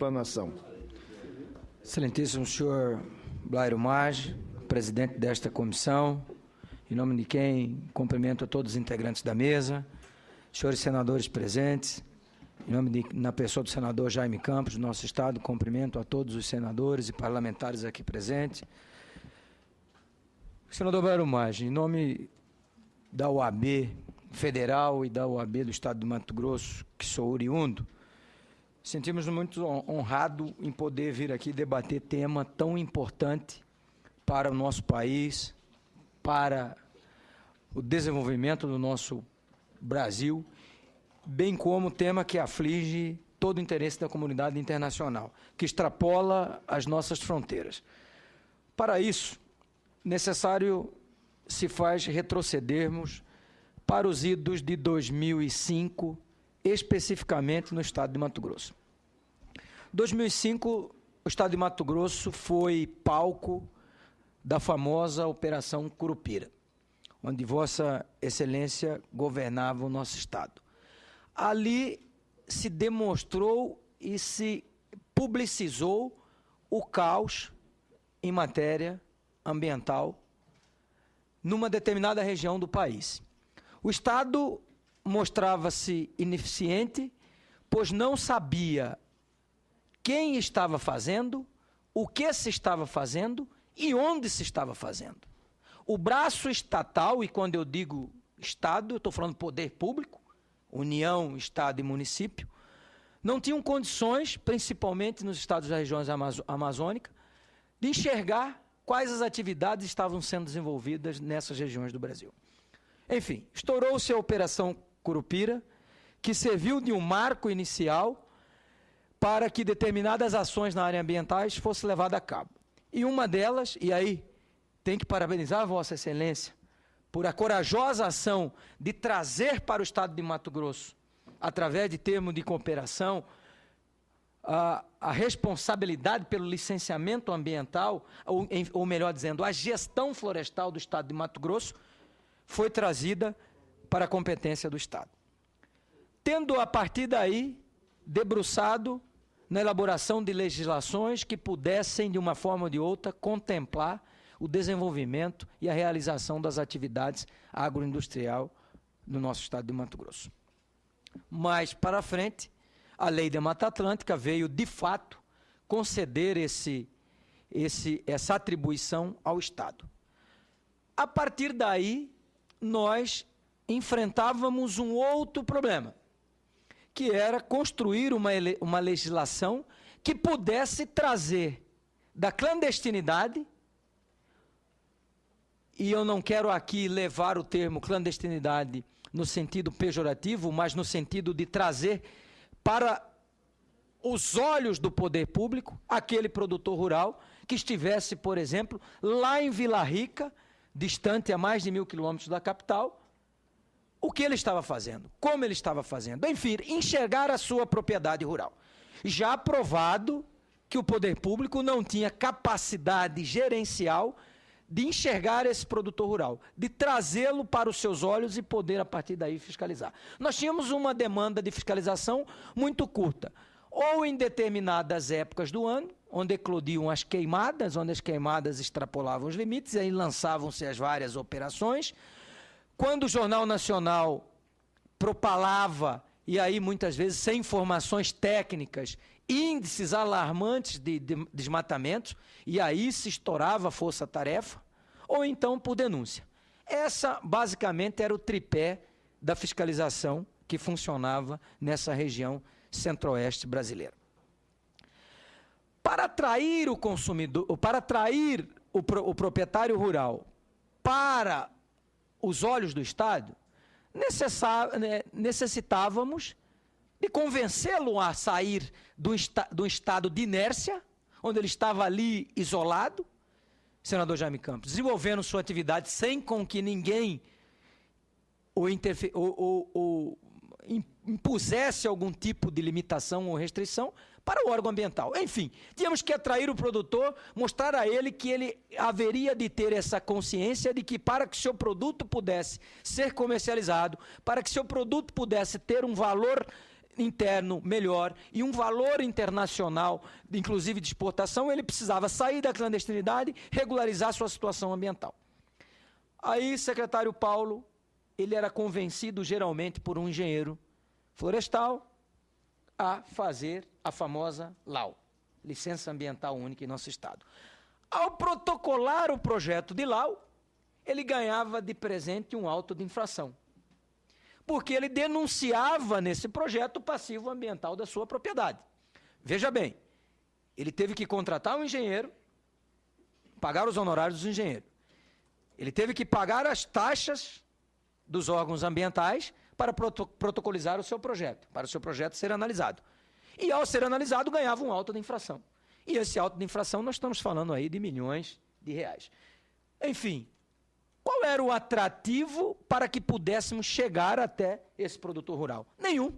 explanação. Excelentíssimo senhor Blairo Maggi, presidente desta comissão, em nome de quem cumprimento a todos os integrantes da mesa, senhores senadores presentes, em nome na pessoa do senador Jaime Campos, do nosso Estado, cumprimento a todos os senadores e parlamentares aqui presentes. Senador Blairo Maggi, em nome da OAB Federal e da OAB do Estado do Mato Grosso, que sou oriundo, sentimos-nos muito honrados em poder vir aqui debater tema tão importante para o nosso país, para o desenvolvimento do nosso Brasil, bem como tema que aflige todo o interesse da comunidade internacional, que extrapola as nossas fronteiras. Para isso, necessário se faz retrocedermos para os idos de 2005, especificamente no Estado de Mato Grosso. 2005, o Estado de Mato Grosso foi palco da famosa Operação Curupira, onde Vossa Excelência governava o nosso Estado. Ali se demonstrou e se publicizou o caos em matéria ambiental numa determinada região do país. O Estado mostrava-se ineficiente, pois não sabia quem estava fazendo, o que se estava fazendo e onde se estava fazendo. O braço estatal, e quando eu digo Estado, eu estou falando poder público, União, Estado e município, não tinham condições, principalmente nos estados da região amazônica, de enxergar quais as atividades estavam sendo desenvolvidas nessas regiões do Brasil. Enfim, estourou-se a Operação Curupira, que serviu de um marco inicial para que determinadas ações na área ambientais fossem levadas a cabo. E uma delas, e aí tem que parabenizar a Vossa Excelência por a corajosa ação de trazer para o Estado de Mato Grosso, através de termo de cooperação, a responsabilidade pelo licenciamento ambiental, ou melhor dizendo, a gestão florestal do Estado de Mato Grosso, foi trazida para a competência do Estado. Tendo, a partir daí, debruçado na elaboração de legislações que pudessem, de uma forma ou de outra, contemplar o desenvolvimento e a realização das atividades agroindustrial no nosso Estado de Mato Grosso. Mais para frente, a Lei da Mata Atlântica veio, de fato, conceder essa atribuição ao Estado. A partir daí, nós enfrentávamos um outro problema, que era construir uma legislação que pudesse trazer da clandestinidade, e eu não quero aqui levar o termo clandestinidade no sentido pejorativo, mas no sentido de trazer para os olhos do poder público aquele produtor rural que estivesse, por exemplo, lá em Vila Rica, distante a mais de 1.000 quilômetros da capital, o que ele estava fazendo, como ele estava fazendo, enfim, enxergar a sua propriedade rural. Já provado que o poder público não tinha capacidade gerencial de enxergar esse produtor rural, de trazê-lo para os seus olhos e poder, a partir daí, fiscalizar. Nós tínhamos uma demanda de fiscalização muito curta, ou em determinadas épocas do ano, onde eclodiam as queimadas, onde as queimadas extrapolavam os limites, e aí lançavam-se as várias operações. Quando o Jornal Nacional propalava, e aí muitas vezes sem informações técnicas, índices alarmantes de desmatamentos, e aí se estourava a força-tarefa, ou então por denúncia. Essa, basicamente, era o tripé da fiscalização que funcionava nessa região centro-oeste brasileira. Para atrair o consumidor, para atrair o proprietário rural para os olhos do Estado, necessitávamos de convencê-lo a sair do estado de inércia, onde ele estava ali isolado, senador Jaime Campos, desenvolvendo sua atividade sem com que ninguém o impusesse algum tipo de limitação ou restrição para o órgão ambiental. Enfim, tínhamos que atrair o produtor, mostrar a ele que ele haveria de ter essa consciência de que para que seu produto pudesse ser comercializado, para que seu produto pudesse ter um valor interno melhor e um valor internacional, inclusive de exportação, ele precisava sair da clandestinidade, regularizar sua situação ambiental. Aí, secretário Paulo, ele era convencido geralmente por um engenheiro florestal a fazer a famosa LAU, Licença Ambiental Única em nosso estado. Ao protocolar o projeto de LAU, ele ganhava de presente um auto de infração, porque ele denunciava nesse projeto o passivo ambiental da sua propriedade. Veja bem, ele teve que contratar um engenheiro, pagar os honorários do engenheiro. Ele teve que pagar as taxas dos órgãos ambientais para protocolizar o seu projeto, para o seu projeto ser analisado. E ao ser analisado, ganhava um auto de infração. E esse auto de infração, nós estamos falando aí de milhões de reais. Enfim, qual era o atrativo para que pudéssemos chegar até esse produtor rural? Nenhum.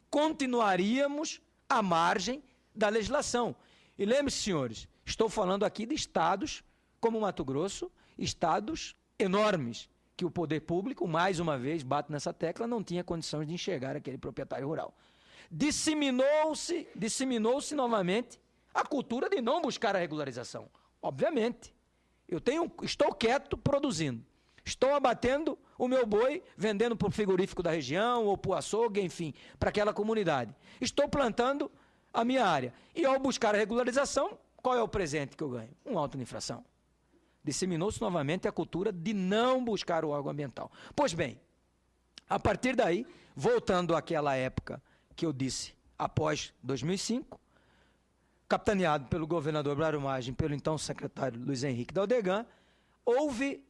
Continuaríamos à margem da legislação. E lembre-se, senhores, estou falando aqui de estados como Mato Grosso, estados enormes, que o poder público, mais uma vez, bate nessa tecla, não tinha condições de enxergar aquele proprietário rural. Disseminou-se novamente a cultura de não buscar a regularização. Obviamente. Estou quieto produzindo. Estou abatendo o meu boi, vendendo para o frigorífico da região, ou para o açougue, enfim, para aquela comunidade. Estou plantando a minha área. E ao buscar a regularização, qual é o presente que eu ganho? Um auto de infração. Disseminou-se novamente a cultura de não buscar o órgão ambiental. Pois bem, a partir daí, voltando àquela época que eu disse, após 2005, capitaneado pelo governador Braulio Maggi, pelo então secretário Luiz Henrique Daldegan,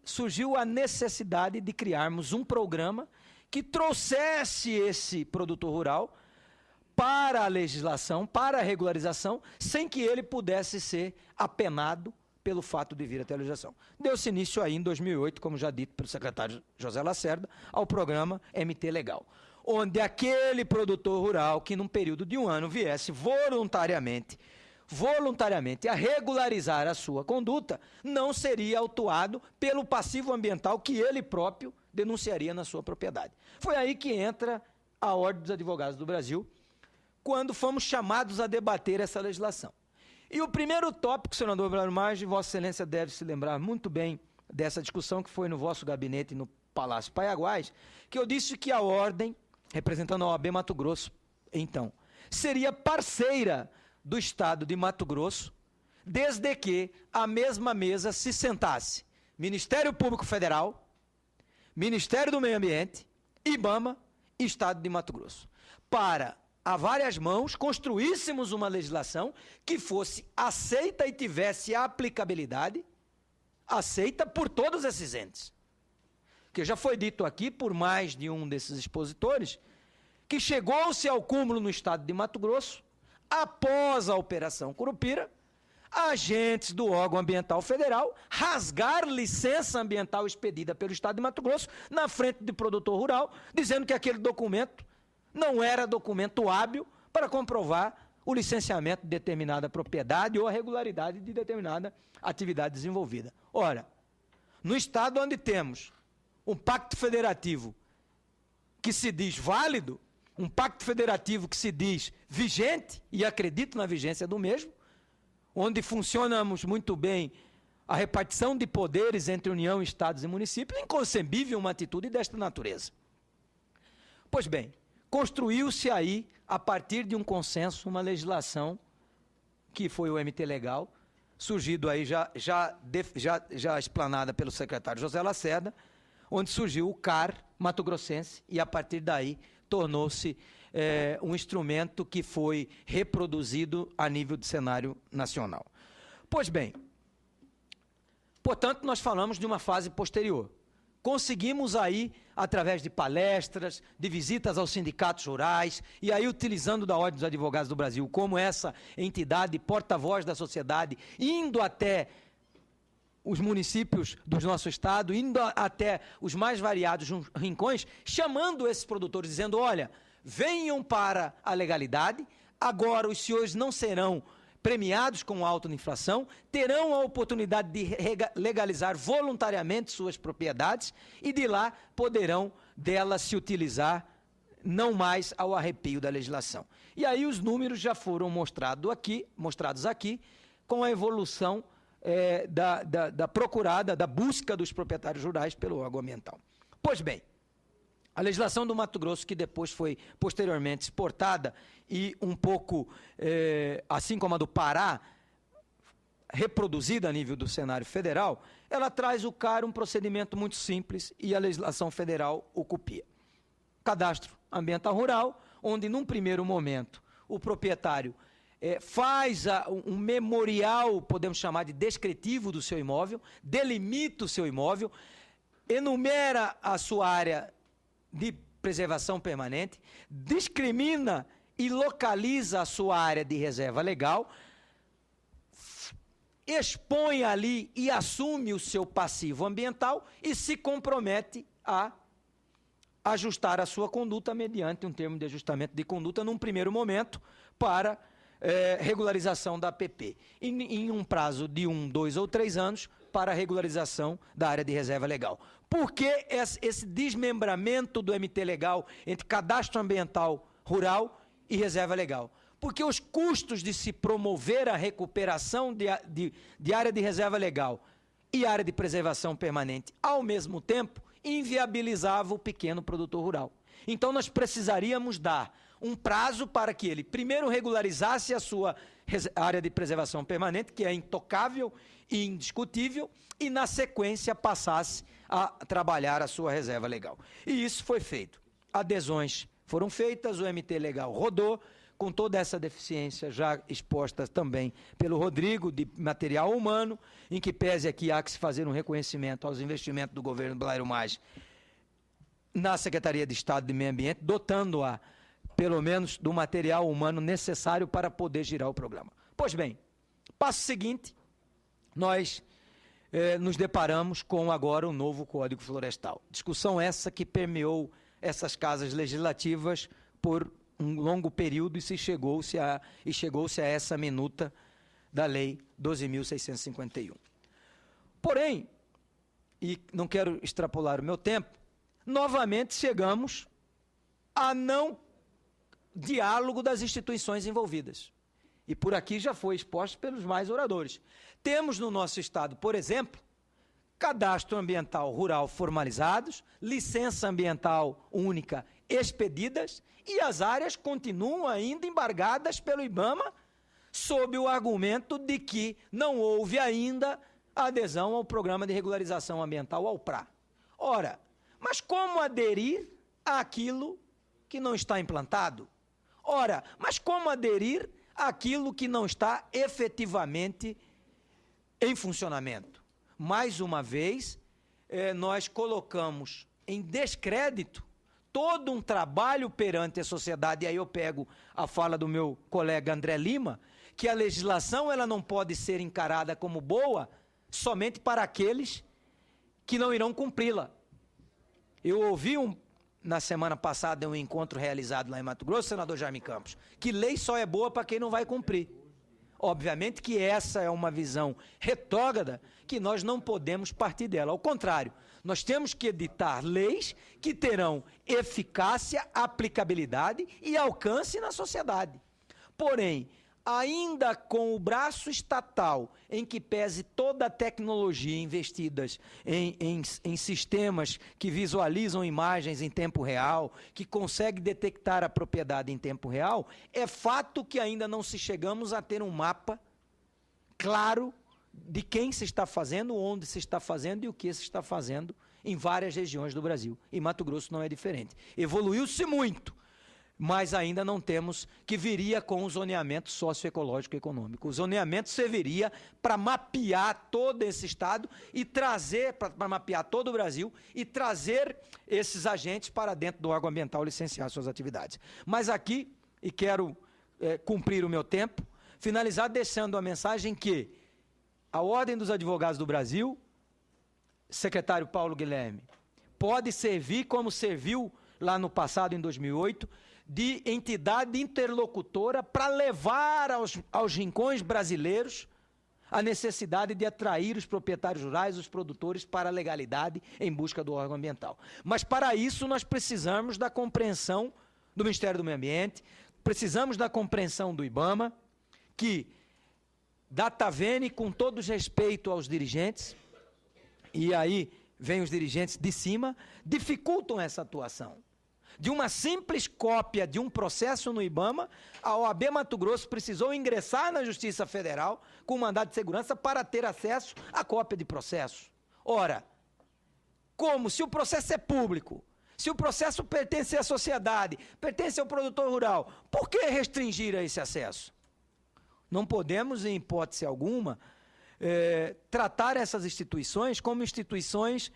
surgiu a necessidade de criarmos um programa que trouxesse esse produtor rural para a legislação, para a regularização, sem que ele pudesse ser apenado pelo fato de vir até a legislação. Deu-se início aí em 2008, como já dito pelo secretário José Lacerda, ao programa MT Legal, onde aquele produtor rural que num período de um ano viesse voluntariamente a regularizar a sua conduta, não seria autuado pelo passivo ambiental que ele próprio denunciaria na sua propriedade. Foi aí que entra a Ordem dos Advogados do Brasil, quando fomos chamados a debater essa legislação. E o primeiro tópico, senador Braulio Maggi, Vossa Excelência deve se lembrar muito bem dessa discussão que foi no vosso gabinete no Palácio Paiaguás, que eu disse que a Ordem, representando a OAB Mato Grosso, então, seria parceira do Estado de Mato Grosso, desde que a mesma mesa se sentasse Ministério Público Federal, Ministério do Meio Ambiente, IBAMA e Estado de Mato Grosso, para, a várias mãos, construíssemos uma legislação que fosse aceita e tivesse aplicabilidade, aceita por todos esses entes. Que já foi dito aqui por mais de um desses expositores, que chegou-se ao cúmulo no Estado de Mato Grosso, após a Operação Curupira, agentes do órgão ambiental federal rasgar licença ambiental expedida pelo Estado de Mato Grosso na frente do produtor rural, dizendo que aquele documento não era documento hábil para comprovar o licenciamento de determinada propriedade ou a regularidade de determinada atividade desenvolvida. Ora, no Estado onde temos um pacto federativo que se diz válido, um pacto federativo que se diz vigente, e acredito na vigência do mesmo, onde funcionamos muito bem a repartição de poderes entre União, Estados e municípios, é inconcebível uma atitude desta natureza. Pois bem, construiu-se aí, a partir de um consenso, uma legislação, que foi o MT Legal, surgido aí já explanada pelo secretário José Lacerda, onde surgiu o CAR Mato Grossense, e a partir daí tornou-se um instrumento que foi reproduzido a nível de cenário nacional. Pois bem, portanto, nós falamos de uma fase posterior. Conseguimos aí, através de palestras, de visitas aos sindicatos rurais, e aí utilizando da Ordem dos Advogados do Brasil como essa entidade porta-voz da sociedade, indo até os municípios do nosso estado, indo até os mais variados rincões, chamando esses produtores, dizendo, olha, venham para a legalidade, agora os senhores não serão premiados com auto de infração, terão a oportunidade de legalizar voluntariamente suas propriedades e de lá poderão delas se utilizar não mais ao arrepio da legislação. E aí os números já foram mostrados aqui com a evolução da procurada, da busca dos proprietários rurais pelo órgão ambiental. Pois bem, a legislação do Mato Grosso, que depois foi posteriormente exportada e um pouco, assim como a do Pará, reproduzida a nível do cenário federal, ela traz o CAR um procedimento muito simples e a legislação federal o copia. Cadastro ambiental rural, onde num primeiro momento o proprietário faz um memorial, podemos chamar de descritivo do seu imóvel, delimita o seu imóvel, enumera a sua área de preservação permanente, discrimina e localiza a sua área de reserva legal, expõe ali e assume o seu passivo ambiental e se compromete a ajustar a sua conduta mediante um termo de ajustamento de conduta num primeiro momento para regularização da APP, em um prazo de 1, 2 ou 3 anos para a regularização da área de reserva legal. Por que esse desmembramento do MT legal entre cadastro ambiental rural e reserva legal? Porque os custos de se promover a recuperação de área de reserva legal e área de preservação permanente ao mesmo tempo inviabilizava o pequeno produtor rural. Então nós precisaríamos dar um prazo para que ele primeiro regularizasse a sua área de preservação permanente, que é intocável e indiscutível, e na sequência passasse a trabalhar a sua reserva legal. E isso foi feito. Adesões foram feitas, o MT legal rodou, com toda essa deficiência já exposta também pelo Rodrigo, de material humano, em que pese aqui há que se fazer um reconhecimento aos investimentos do governo Blairo Maggi na Secretaria de Estado de Meio Ambiente, dotando-a, pelo menos, do material humano necessário para poder girar o programa. Pois bem, passo seguinte, nós nos deparamos com agora o novo Código Florestal. Discussão essa que permeou essas casas legislativas por um longo período e chegou-se a essa minuta da Lei 12.651. Porém, e não quero extrapolar o meu tempo, novamente chegamos a não diálogo das instituições envolvidas. E por aqui já foi exposto pelos mais oradores. Temos no nosso estado, por exemplo, cadastro ambiental rural formalizados, licença ambiental única expedidas e as áreas continuam ainda embargadas pelo IBAMA sob o argumento de que não houve ainda adesão ao Programa de Regularização Ambiental, ao PRA. Ora, mas como aderir àquilo que não está implantado? Ora, mas como aderir àquilo que não está efetivamente em funcionamento? Mais uma vez, nós colocamos em descrédito todo um trabalho perante a sociedade, e aí eu pego a fala do meu colega André Lima, que a legislação ela não pode ser encarada como boa somente para aqueles que não irão cumpri-la. Eu ouvi na semana passada, em um encontro realizado lá em Mato Grosso, senador Jaime Campos, que lei só é boa para quem não vai cumprir. Obviamente que essa é uma visão retrógrada que nós não podemos partir dela. Ao contrário, nós temos que editar leis que terão eficácia, aplicabilidade e alcance na sociedade. Porém, ainda com o braço estatal, em que pese toda a tecnologia investidas em sistemas que visualizam imagens em tempo real, que consegue detectar a propriedade em tempo real, é fato que ainda não se chegamos a ter um mapa claro de quem se está fazendo, onde se está fazendo e o que se está fazendo em várias regiões do Brasil. E Mato Grosso não é diferente. Evoluiu-se muito, mas ainda não temos, que viria com o zoneamento socioecológico e econômico. O zoneamento serviria para mapear todo esse estado e trazer, para mapear todo o Brasil e trazer esses agentes para dentro do órgão ambiental licenciar suas atividades. Mas aqui, e quero cumprir o meu tempo, finalizar deixando a mensagem que a Ordem dos Advogados do Brasil, secretário Paulo Guilherme, pode servir como serviu lá no passado, em 2008, de entidade interlocutora para levar aos rincões brasileiros a necessidade de atrair os proprietários rurais, os produtores, para a legalidade em busca do órgão ambiental. Mas para isso nós precisamos da compreensão do Ministério do Meio Ambiente, precisamos da compreensão do IBAMA, que Datavene, com todo respeito aos dirigentes, e aí vem os dirigentes de cima, dificultam essa atuação. De uma simples cópia de um processo no IBAMA, a OAB Mato Grosso precisou ingressar na Justiça Federal com mandado de segurança para ter acesso à cópia de processo. Ora, como? Se o processo é público, se o processo pertence à sociedade, pertence ao produtor rural, por que restringir a esse acesso? Não podemos, em hipótese alguma, tratar essas instituições como instituições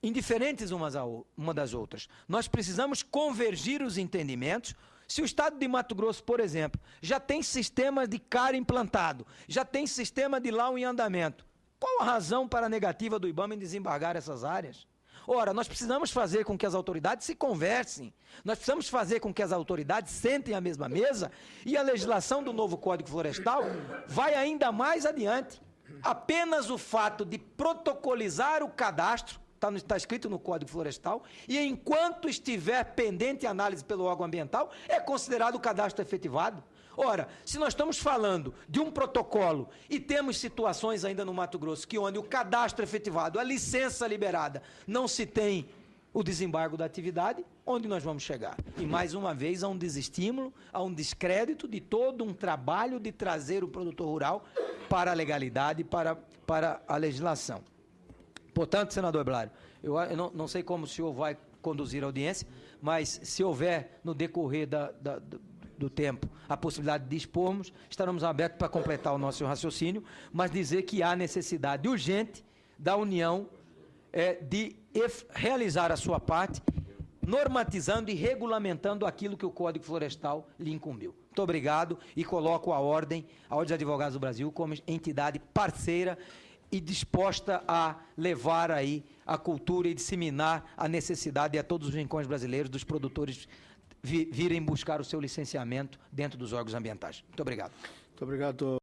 indiferentes uma das outras. Nós precisamos convergir os entendimentos. Se o Estado de Mato Grosso, por exemplo, já tem sistema de CAR implantado, já tem sistema de LAU em andamento, qual a razão para a negativa do IBAMA em desembargar essas áreas? Ora, nós precisamos fazer com que as autoridades se conversem, nós precisamos fazer com que as autoridades sentem à mesma mesa, e a legislação do novo Código Florestal vai ainda mais adiante. Apenas o fato de protocolizar o cadastro, está escrito no Código Florestal, e enquanto estiver pendente análise pelo órgão ambiental, é considerado o cadastro efetivado. Ora, se nós estamos falando de um protocolo e temos situações ainda no Mato Grosso que onde o cadastro efetivado, a licença liberada, não se tem o desembargo da atividade, onde nós vamos chegar? E mais uma vez há um desestímulo, há um descrédito de todo um trabalho de trazer o produtor rural para a legalidade, para a legislação. Portanto, senador Blário, eu não sei como o senhor vai conduzir a audiência, mas se houver no decorrer do tempo a possibilidade de dispormos, estaremos abertos para completar o nosso raciocínio, mas dizer que há necessidade urgente da União de realizar a sua parte, normatizando e regulamentando aquilo que o Código Florestal lhe incumbiu. Muito obrigado e coloco a Ordem dos Advogados do Brasil como entidade parceira e disposta a levar aí a cultura e disseminar a necessidade a todos os rincões brasileiros dos produtores virem buscar o seu licenciamento dentro dos órgãos ambientais. Muito obrigado. Muito obrigado.